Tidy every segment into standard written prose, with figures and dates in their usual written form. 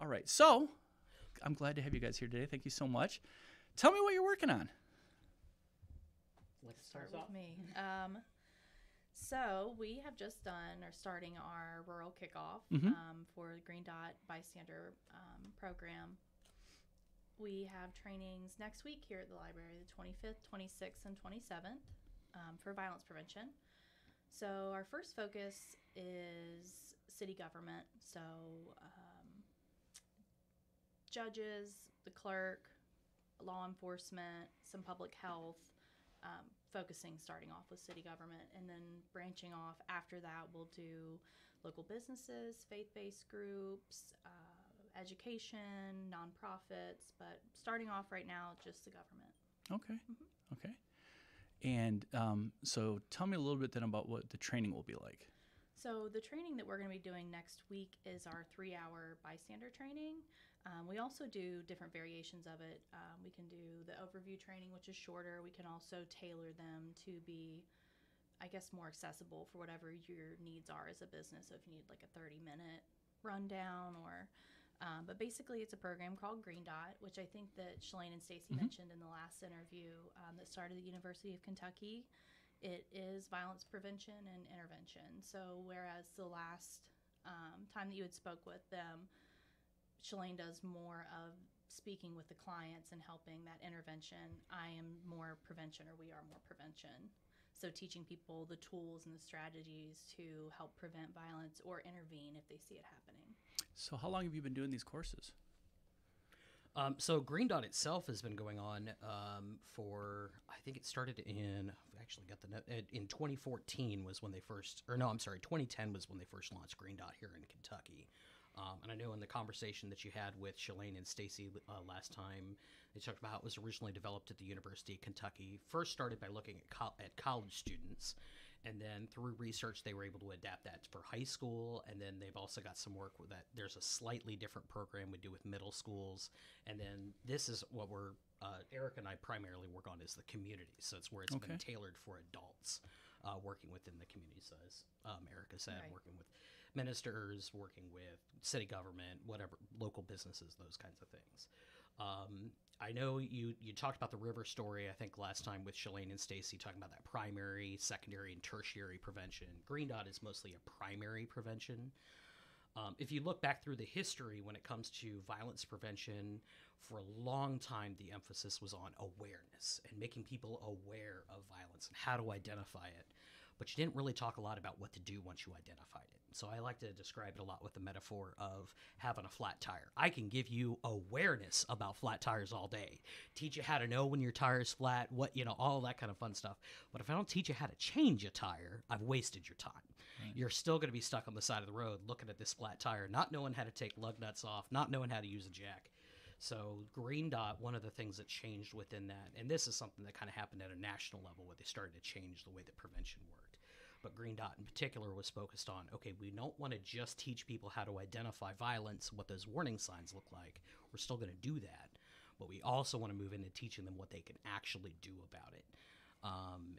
All right. So I'm glad to have you guys here today. Thank you so much. Tell me what you're working on. Let's Start with me. So we have just done or starting our rural kickoff for the Green Dot Bystander program. We have trainings next week here at the library, the 25th, 26th, and 27th for violence prevention. So our first focus is city government. So judges, the clerk, law enforcement, some public health, focusing starting off with city government, and then branching off after that we'll do local businesses, faith-based groups, education, nonprofits, but starting off right now just the government. Okay. Okay. And so tell me a little bit then about what the training will be like. So the training that we're going to be doing next week is our 3-hour bystander training. We also do different variations of it. We can do the overview training, which is shorter. We can also tailor them to be, I guess, more accessible for whatever your needs are as a business. So if you need like a 30-minute rundown or, but basically it's a program called Green Dot, which I think that Shalane and Stacy mentioned in the last interview that started at the University of Kentucky. It is violence prevention and intervention. So whereas the last time that you had spoke with them, Shalane does more of speaking with the clients and helping that intervention. I am more prevention, or we are more prevention. So teaching people the tools and the strategies to help prevent violence or intervene if they see it happening. So how long have you been doing these courses? So Green Dot itself has been going on for, I think it started in, I've actually got the note, in 2014 was when they first, or no, I'm sorry, 2010 was when they first launched Green Dot here in Kentucky. And I know in the conversation that you had with Shalane and Stacy last time, they talked about how it was originally developed at the University of Kentucky. First started by looking at college students, and then through research they were able to adapt that for high school. And then they've also got some work with that. There's a slightly different program we do with middle schools, and then this is what we're Eric and I primarily work on is the community. So it's where it's been tailored for adults working within the community. So as Erica said, working with ministers, working with city government, whatever, local businesses, those kinds of things. I know you talked about the river story, I think, last time with Shalane and Stacy, talking about that primary, secondary, and tertiary prevention. Green Dot is mostly a primary prevention. If you look back through the history when it comes to violence prevention, for a long time the emphasis was on awareness and making people aware of violence and how to identify it. But you didn't really talk a lot about what to do once you identified it. So I like to describe it a lot with the metaphor of having a flat tire. I can give you awareness about flat tires all day, teach you how to know when your tire's flat, what, all that kind of fun stuff. But if I don't teach you how to change a tire, I've wasted your time. Right. You're still going to be stuck on the side of the road looking at this flat tire, not knowing how to take lug nuts off, not knowing how to use a jack. So Green Dot, one of the things that changed within that, and this is something that kind of happened at a national level where they started to change the way that prevention worked. But Green Dot in particular was focused on, okay, we don't want to just teach people how to identify violence, what those warning signs look like. We're still going to do that. But we also want to move into teaching them what they can actually do about it.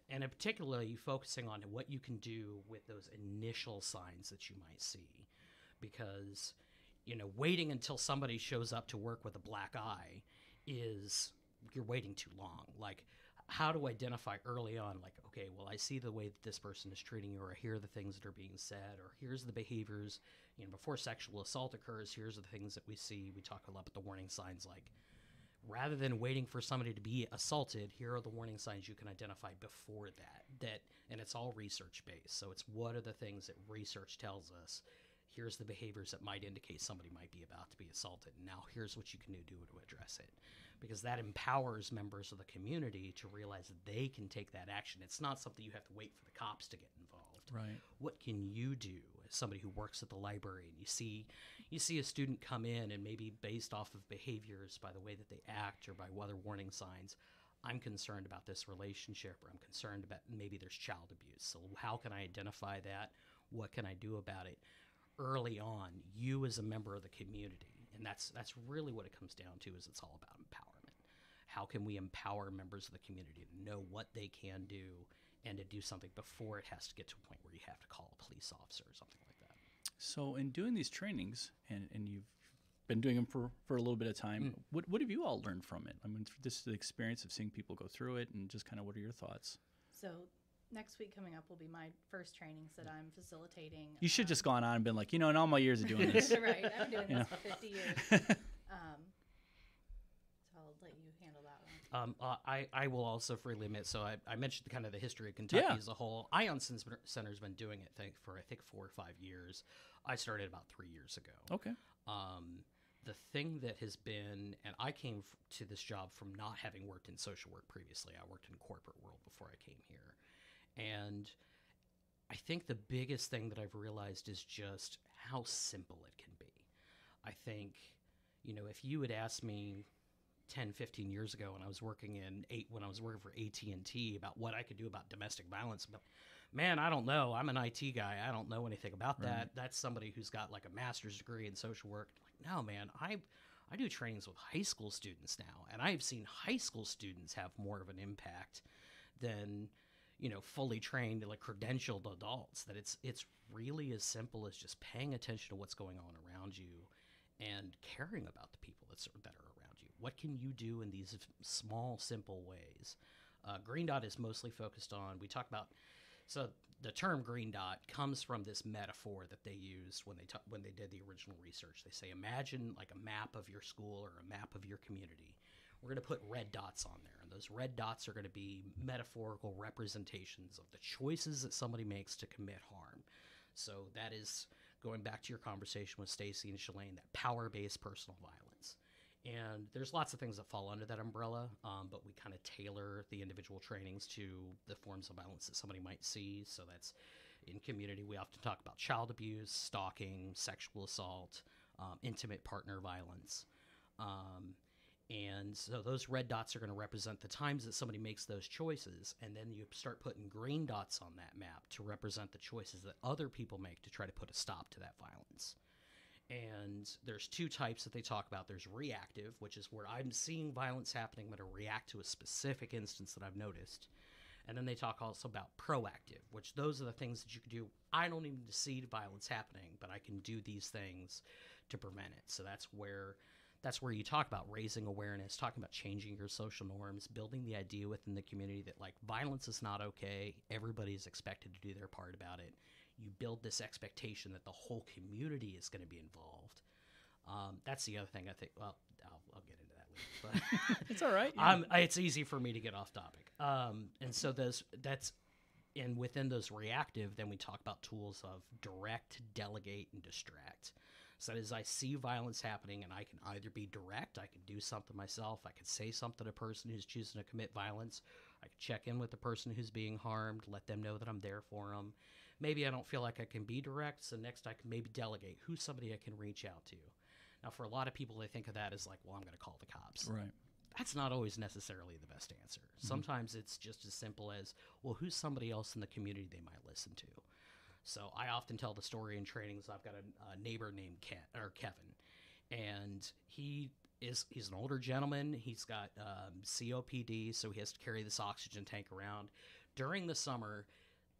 And in particularly focusing on what you can do with those initial signs that you might see. Because, waiting until somebody shows up to work with a black eye you're waiting too long. Like, how to identify early on, like, okay, well, I see the way that this person is treating you, or I hear the things that are being said, or here's the behaviors, before sexual assault occurs, here's the things that we see. We talk a lot about the warning signs, like, rather than waiting for somebody to be assaulted, here are the warning signs you can identify before that, and it's all research-based. So it's what are the things that research tells us. Here's the behaviors that might indicate somebody might be about to be assaulted. Now here's what you can do to address it. Because that empowers members of the community to realize that they can take that action. It's not something you have to wait for the cops to get involved. Right. What can you do as somebody who works at the library and you see a student come in and maybe based off of behaviors by the way that they act or by other warning signs, I'm concerned about this relationship, or I'm concerned about maybe there's child abuse. So how can I identify that? What can I do about it? Early on, you as a member of the community, and that's really what it comes down to, is it's all about empowerment. How can we empower members of the community to know what they can do and to do something before it has to get to a point where you have to call a police officer or something like that? So in doing these trainings, and you've been doing them for a little bit of time. What have you all learned from it? I mean, this is the experience of seeing people go through it, and just kind of what are your thoughts? So next week coming up will be my first trainings that I'm facilitating. You should just gone on and been like, in all my years of doing this. Right, I've been doing this for 50 years. So I'll let you handle that one. I will also freely admit, so I mentioned kind of the history of Kentucky Yeah. as a whole. Ion Center's been doing it for I think 4 or 5 years. I started about 3 years ago. Okay. The thing that has been, and I came to this job from not having worked in social work previously. I worked in corporate world before I came here. And I think the biggest thing that I've realized is just how simple it can be. I think, if you had asked me 10, 15 years ago when I was working for AT&T about what I could do about domestic violence, man, I don't know. I'm an IT guy. I don't know anything about that. That's somebody who's got like a master's degree in social work. Like, no, man, I do trainings with high school students now, and I've seen high school students have more of an impact than fully trained, like credentialed adults. That it's really as simple as just paying attention to what's going on around you and caring about the people that are around you. What can you do in these small, simple ways? Green Dot is mostly focused on, so the term green dot comes from this metaphor that they used when they did the original research. They say, imagine like a map of your school or a map of your community. We're going to put red dots on there, and those red dots are going to be metaphorical representations of the choices that somebody makes to commit harm. So that is going back to your conversation with Stacy and Shalane, that power-based personal violence. And there's lots of things that fall under that umbrella, but we kind of tailor the individual trainings to the forms of violence that somebody might see. So that's in community. We often talk about child abuse, stalking, sexual assault, intimate partner violence. And so those red dots are going to represent the times that somebody makes those choices. And then you start putting green dots on that map to represent the choices that other people make to try to put a stop to that violence. And there's 2 types that they talk about. There's reactive, which is where I'm seeing violence happening, I'm going to react to a specific instance that I've noticed. And then they talk also about proactive, which those are the things that you can do. I don't even see violence happening, but I can do these things to prevent it. So that's where you talk about raising awareness, talking about changing your social norms, building the idea within the community that like violence is not okay. Everybody's expected to do their part about it. You build this expectation that the whole community is going to be involved. That's the other thing I think. Well, I'll get into that later. But It's all right. Yeah. It's easy for me to get off topic. And so within those reactive, then we talk about tools of direct, delegate, and distract. So as I see violence happening, and I can either be direct, I can do something myself, I can say something to a person who's choosing to commit violence, I can check in with the person who's being harmed, let them know that I'm there for them. Maybe I don't feel like I can be direct, so next I can maybe delegate who's somebody I can reach out to. Now, for a lot of people, they think of that as like, well, I'm going to call the cops. Right. That's not always necessarily the best answer. Sometimes it's just as simple as, well, who's somebody else in the community they might listen to? So I often tell the story in trainings. I've got a neighbor named Kevin, and he's an older gentleman. He's got COPD, so he has to carry this oxygen tank around. During the summer,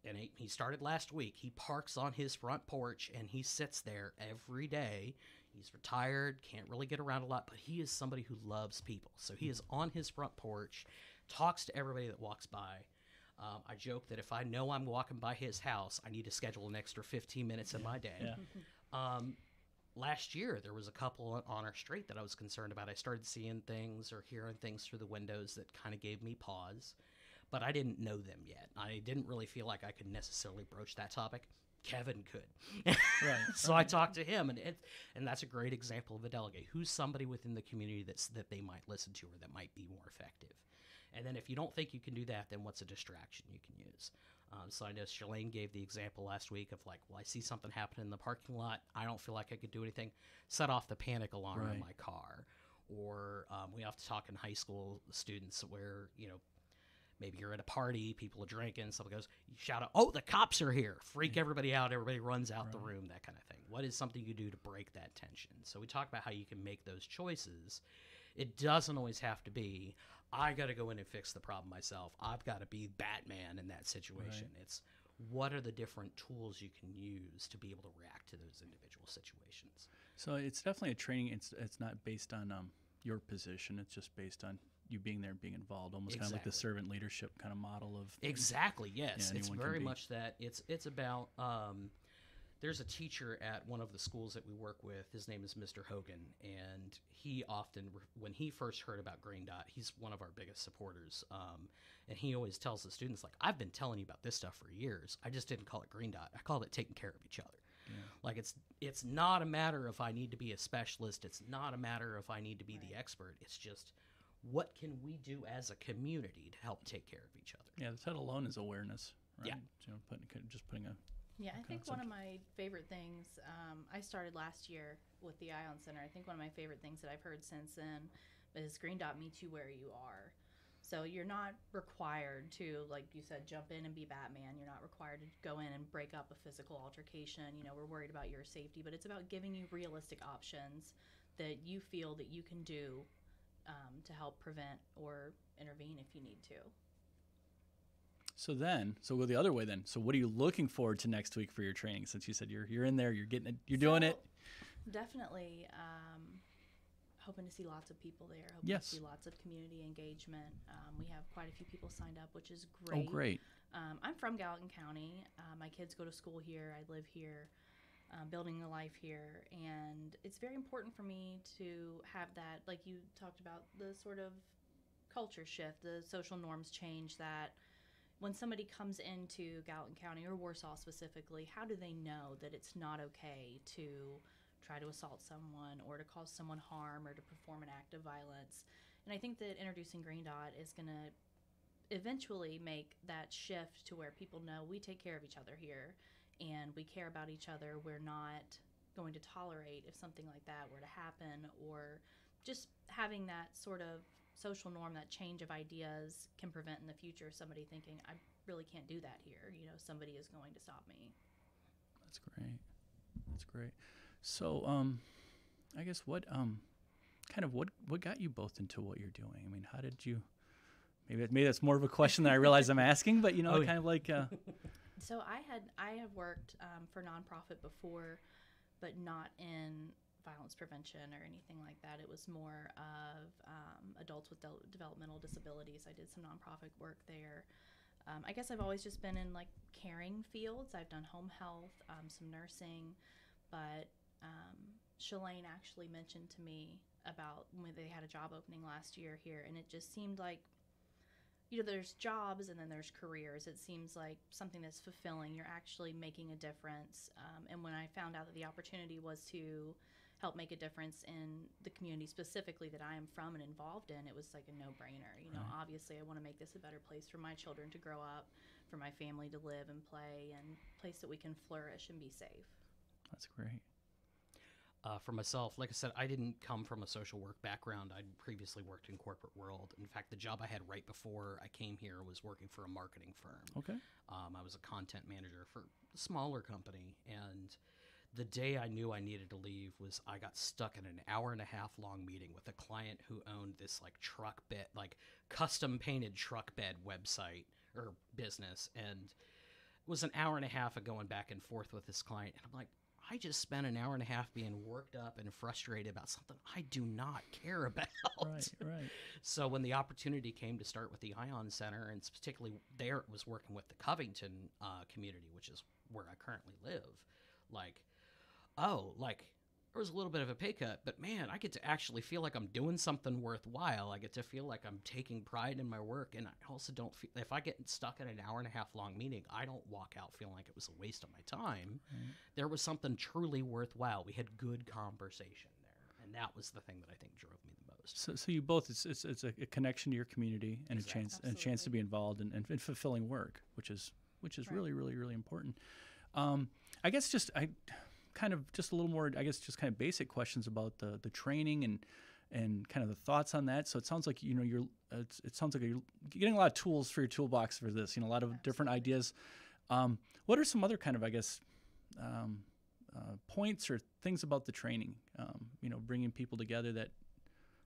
and he started last week, he parks on his front porch, and he sits there every day. He's retired, can't really get around a lot, but he is somebody who loves people. So he is on his front porch, talks to everybody that walks by. I joke that if I know I'm walking by his house, I need to schedule an extra 15 minutes in my day. Yeah. Last year, there was a couple on our street that I was concerned about. I started seeing things or hearing things through the windows that kind of gave me pause, but I didn't know them yet. I didn't really feel like I could necessarily broach that topic. Kevin could. Right. So I talked to him, and that's a great example of a delegate. Who's somebody within the community that they might listen to or that might be more effective? And then if you don't think you can do that, then what's a distraction you can use? So I know Shalane gave the example last week of like, well, I see something happening in the parking lot. I don't feel like I could do anything. Set off the panic alarm in my car. Or we have to talk in high school students where, maybe you're at a party, people are drinking, somebody goes, you shout out, oh, the cops are here. Freak everybody out. Everybody runs out the room, that kind of thing. What is something you do to break that tension? So we talk about how you can make those choices. It doesn't always have to be, I got to go in and fix the problem myself. I've got to be Batman in that situation. Right. It's what are the different tools you can use to be able to react to those individual situations. So it's definitely a training. It's not based on your position. It's just based on you being there and being involved, almost kind of like the servant leadership kind of model of Exactly. Yes, yeah, it's anyone can very be. much that. It's about. There's a teacher at one of the schools that we work with. His name is Mr. Hogan, and he often, when he first heard about Green Dot, he's one of our biggest supporters. And he always tells the students, like, I've been telling you about this stuff for years. I just didn't call it Green Dot. I called it taking care of each other. Yeah. Like it's not a matter of I need to be a specialist. It's not a matter of I need to be the expert. It's just what can we do as a community to help take care of each other. Yeah, the title alone is awareness, right? Yeah. You know, putting a Yeah, I think concept. one of my favorite things, I started last year with the Ion Center. I think one of my favorite things that I've heard since then is Green Dot meets you where you are. So you're not required to, like you said, jump in and be Batman. You're not required to go in and break up a physical altercation. You know, we're worried about your safety, but it's about giving you realistic options that you feel that you can do to help prevent or intervene if you need to. So we'll go the other way then. So what are you looking forward to next week for your training? Since you said you're in there, you're getting it, you're doing it. Definitely hoping to see lots of people there. Hoping Yes. to see lots of community engagement. We have quite a few people signed up, which is great. Oh, great. I'm from Gallatin County. My kids go to school here. I live here, building a life here. And it's very important for me to have that, like you talked about, the sort of culture shift, the social norms change that when somebody comes into Gallatin County or Warsaw specifically, how do they know that it's not okay to try to assault someone or to cause someone harm or to perform an act of violence? And I think that introducing Green Dot is going to eventually make that shift to where people know we take care of each other here and we care about each other. We're not going to tolerate if something like that were to happen, or just having that sort of social norm, that change of ideas can prevent in the future somebody thinking, I really can't do that here. You know, somebody is going to stop me. That's great. That's great. So, I guess what got you both into what you're doing? I mean, how did you? Maybe that's more of a question than I realize I'm asking, but kind of like. So I have worked for nonprofit before, but not in violence prevention or anything like that. It was more of adults with developmental disabilities. I did some nonprofit work there. I guess I've always just been in like caring fields. I've done home health, some nursing, but Shalane actually mentioned to me about when they had a job opening last year here, and it just seemed like, you know, there's jobs and then there's careers. It seems like something that's fulfilling. You're actually making a difference. And when I found out that the opportunity was to help make a difference in the community specifically that I am from and involved in, it was like a no-brainer. You know, obviously I want to make this a better place for my children to grow up, for my family to live and play, and a place that we can flourish and be safe. That's great. For myself, like I said, I didn't come from a social work background. I'd previously worked in corporate world. In fact, the job I had right before I came here was working for a marketing firm. Okay. I was a content manager for a smaller company, and the day I knew I needed to leave was I got stuck in an hour-and-a-half long meeting with a client who owned this like truck bed, like custom painted truck bed website or business, and it was an hour and a half of going back and forth with this client, and I'm like, I just spent an hour and a half being worked up and frustrated about something I do not care about. Right. So when the opportunity came to start with the Ion Center, and particularly there it was working with the Covington community, which is where I currently live, there was a little bit of a pay cut, but man, I get to actually feel like I'm doing something worthwhile. I get to feel like I'm taking pride in my work, and I also don't feel, if I get stuck in an hour and a half long meeting, I don't walk out feeling like it was a waste of my time. There was something truly worthwhile. We had good conversation there, and that was the thing that I think drove me the most. So you both, it's a connection to your community and Exactly. a chance to be involved in fulfilling work, which is Right. really, really, really important. I guess just a little more, I guess, just kind of basic questions about the training and kind of the thoughts on that. So it sounds like, it sounds like you're getting a lot of tools for your toolbox for this, a lot of different ideas. What are some other kind of, I guess, points or things about the training, bringing people together that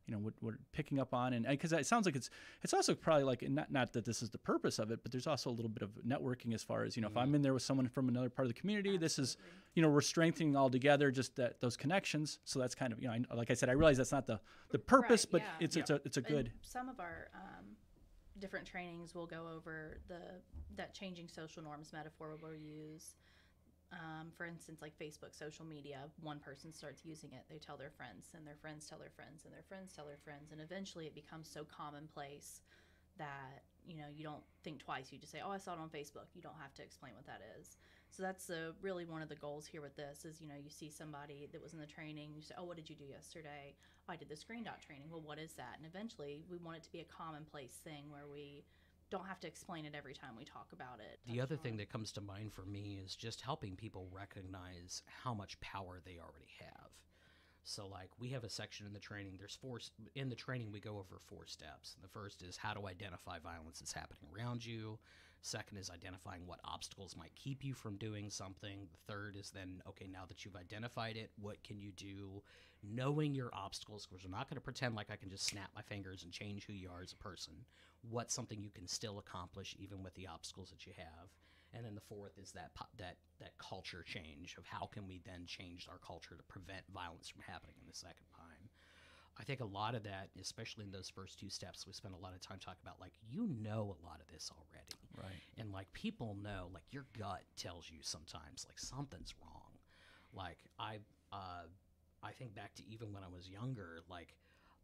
what picking up on, and because it sounds like it's also probably like not that this is the purpose of it, but there's also a little bit of networking as far as if I'm in there with someone from another part of the community, this is we're strengthening all together just those connections. So that's kind of like I said, I realize that's not the purpose, but it's a good. And some of our different trainings will go over that changing social norms metaphor we'll use. For instance, like Facebook, social media, one person starts using it, they tell their friends, and their friends tell their friends, and their friends tell their friends, and eventually it becomes so commonplace that you don't think twice. You just say, "Oh, I saw it on Facebook." You don't have to explain what that is. So that's really one of the goals here with this is you see somebody that was in the training, you say, "Oh, what did you do yesterday?" "Oh, I did this green dot training." "Well, what is that?" And eventually we want it to be a commonplace thing where we don't have to explain it every time we talk about it. The other thing that comes to mind for me is just helping people recognize how much power they already have. So like we have a section in the training, in the training we go over 4 steps. The first is how to identify violence that's happening around you. Second is identifying what obstacles might keep you from doing something. The third is then, okay, now that you've identified it, what can you do? Knowing your obstacles, because we're not going to pretend like I can just snap my fingers and change who you are as a person. What's something you can still accomplish even with the obstacles that you have? And then the fourth is that culture change of how can we then change our culture to prevent violence from happening in the second time. I think a lot of that, especially in those first 2 steps, we spend a lot of time talking about, like, a lot of this already. Right. And, like, people know, like, your gut tells you sometimes, like, something's wrong. Like, I think back to even when I was younger, like,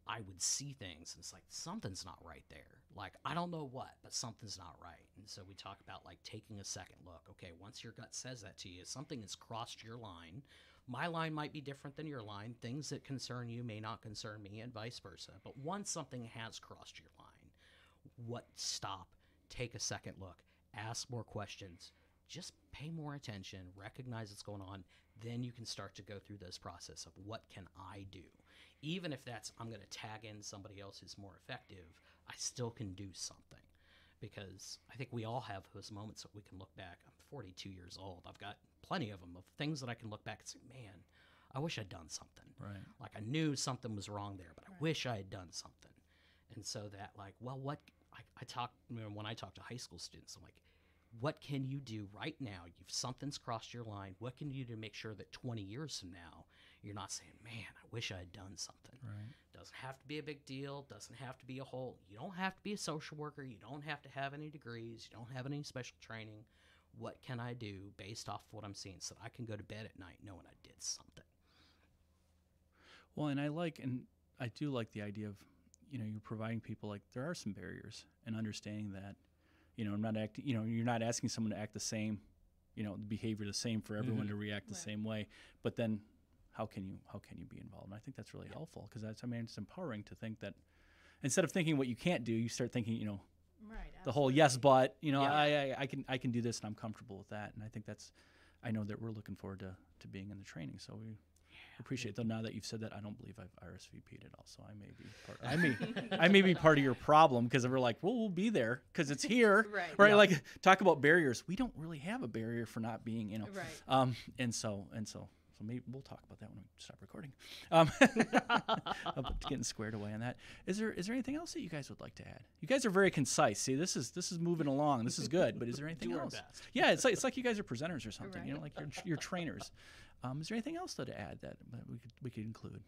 I would see things, and it's like, something's not right there. Like, I don't know what, but something's not right. And so we talk about, like, taking a second look. Okay, once your gut says that to you, something has crossed your line. My line might be different than your line. Things that concern you may not concern me, and vice versa. But once something has crossed your line, stop, take a second look, ask more questions, just pay more attention, recognize what's going on. Then you can start to go through this process of what can I do? Even if that's I'm going to tag in somebody else who's more effective, I still can do something. Because I think we all have those moments that we can look back. I'm 42 years old. I've got plenty of them, of things that I can look back and say, man, I wish I'd done something. Right. Like I knew something was wrong there, but I wish I had done something. And so that like, well, when I talk to high school students, I'm like, what can you do right now? Something's crossed your line. What can you do to make sure that 20 years from now, you're not saying, man, I wish I had done something. Right. Doesn't have to be a big deal. Doesn't have to be you don't have to be a social worker. You don't have to have any degrees. You don't have any special training. What can I do based off of what I'm seeing so that I can go to bed at night knowing I did something? Well, and I do like the idea of, you're providing people, like, there are some barriers, and understanding that, I'm not acting, you're not asking someone to act the same, the behavior the same for everyone to react the same way, but then how can you be involved? And I think that's really helpful, because it's empowering to think that instead of thinking what you can't do, you start thinking, the whole yes, but, I can do this, and I'm comfortable with that. And I think I know that we're looking forward to being in the training. So we appreciate it. Though now that you've said that, I don't believe I've RSVP'd at all. So I may be part of your problem, because we're like, well, we'll be there because it's here. Right. Yeah. Like, talk about barriers. We don't really have a barrier for not being, Right. And so maybe we'll talk about that when we stop recording. Getting squared away on that. Is there anything else that you guys would like to add? You guys are very concise. See, this is moving along. This is good. But is there anything else? Yeah, it's like you guys are presenters or something. Right. Like you're trainers. Is there anything else though to add that we could include?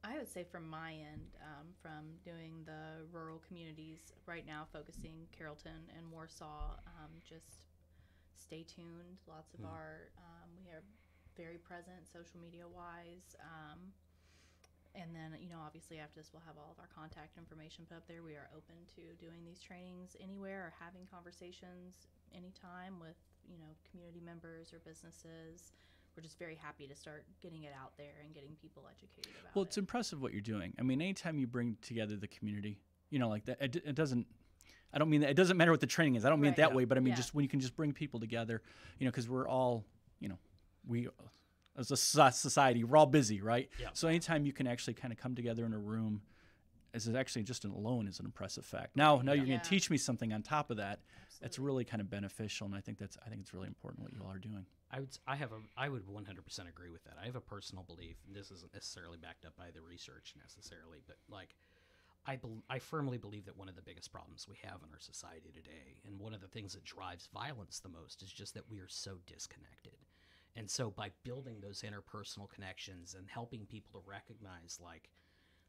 I would say from my end, from doing the rural communities right now, focusing Carrollton and Warsaw, just stay tuned. Lots of we are very present social media wise. And then, obviously after this, we'll have all of our contact information put up there. We are open to doing these trainings anywhere or having conversations anytime with, community members or businesses. We're just very happy to start getting it out there and getting people educated about it. Well, it's impressive what you're doing. I mean, anytime you bring together the community, like that, it doesn't, I don't mean that it doesn't matter what the training is. I don't mean it that way, but I mean just when you can just bring people together, because we're all, we as a society, we're all busy, right? Yeah. So anytime you can actually kind of come together in a room is actually just alone is an impressive fact. Now you're going Yeah. to teach me something on top of that. That's Absolutely. really kind of beneficial, and I think it's really important what you all are doing. I would 100% agree with that. I have a personal belief, and this isn't necessarily backed up by the research necessarily, but like I firmly believe that one of the biggest problems we have in our society today, and one of the things that drives violence the most, is just that we are so disconnected. And so by building those interpersonal connections and helping people to recognize, like,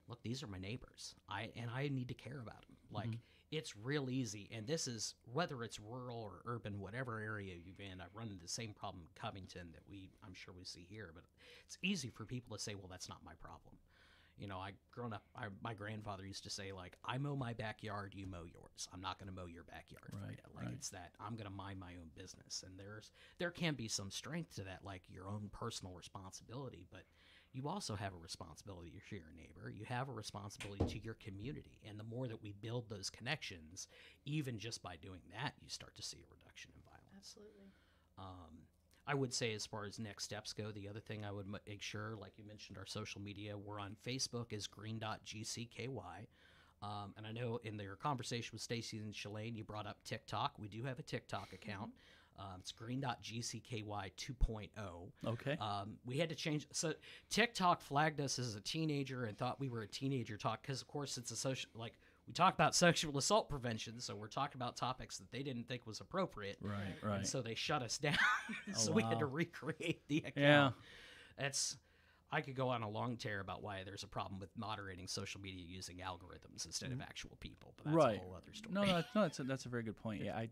look, these are my neighbors. I need to care about them. Like, it's real easy. And this is, whether it's rural or urban, whatever area you've in, I run into the same problem in Covington that I'm sure we see here. But it's easy for people to say, well, that's not my problem. You know, my grandfather used to say, like, I mow my backyard, you mow yours. I'm not going to mow your backyard for Right, you. Like, right. it's that I'm going to mind my own business. And there can be some strength to that, like your own personal responsibility, but you also have a responsibility to your neighbor. You have a responsibility to your community. And the more that we build those connections, even just by doing that, you start to see a reduction in violence. Absolutely. I would say, as far as next steps go, the other thing I would make sure, like you mentioned, our social media, we're on Facebook as green.gcky. And I know in your conversation with Stacy and Shalane, you brought up TikTok. We do have a TikTok account. It's green.gcky 2.0. Okay. We had to change. So TikTok flagged us as a teenager and thought we were a teenager talk because, of course, it's a social, like, we talk about sexual assault prevention, so we're talking about topics that they didn't think was appropriate. Right. And so they shut us down. So Oh, we had to wow. recreate the account. Yeah. I could go on a long tear about why there's a problem with moderating social media using algorithms instead of actual people, but that's Right. a whole other story. No, that's a very good point. I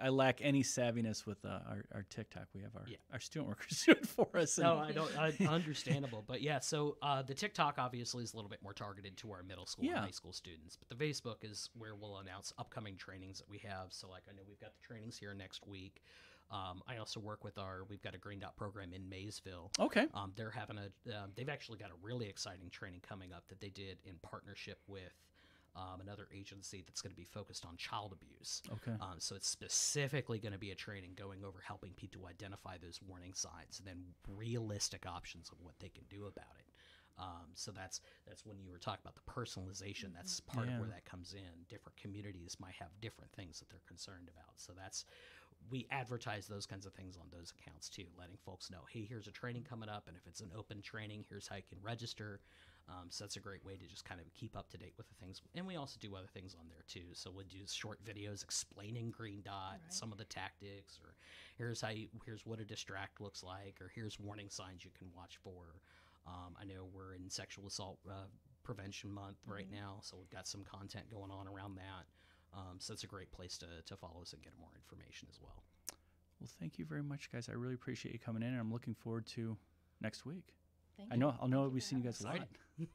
lack any savviness with our TikTok. We have our student workers do it for us. No, I don't. Understandable, but yeah. So the TikTok obviously is a little bit more targeted to our middle school and Yeah. high school students, but the Facebook is where we'll announce upcoming trainings that we have. So, like, I know we've got the trainings here next week. I also work with we've got a Green Dot program in Maysville. Okay. They're having they've actually got a really exciting training coming up that they did in partnership with another agency that's going to be focused on child abuse. Okay. So it's specifically going to be a training going over helping people identify those warning signs and then realistic options of what they can do about it. So that's when you were talking about the personalization. That's part of Yeah. where that comes in. Different communities might have different things that they're concerned about. So we advertise those kinds of things on those accounts too, letting folks know, hey, here's a training coming up, and if it's an open training, here's how you can register. So that's a great way to just kind of keep up to date with the things. And we also do other things on there too. So we'll do short videos explaining Green Dot, Right. some of the tactics, or here's what a distract looks like, or here's warning signs you can watch for. I know we're in Sexual Assault Prevention Month right now, so we've got some content going on around that. So it's a great place to follow us and get more information as well. Well, thank you very much, guys. I really appreciate you coming in, and I'm looking forward to next week. Thank I you. know I'll know Thank we've for seen you having guys a us. lot.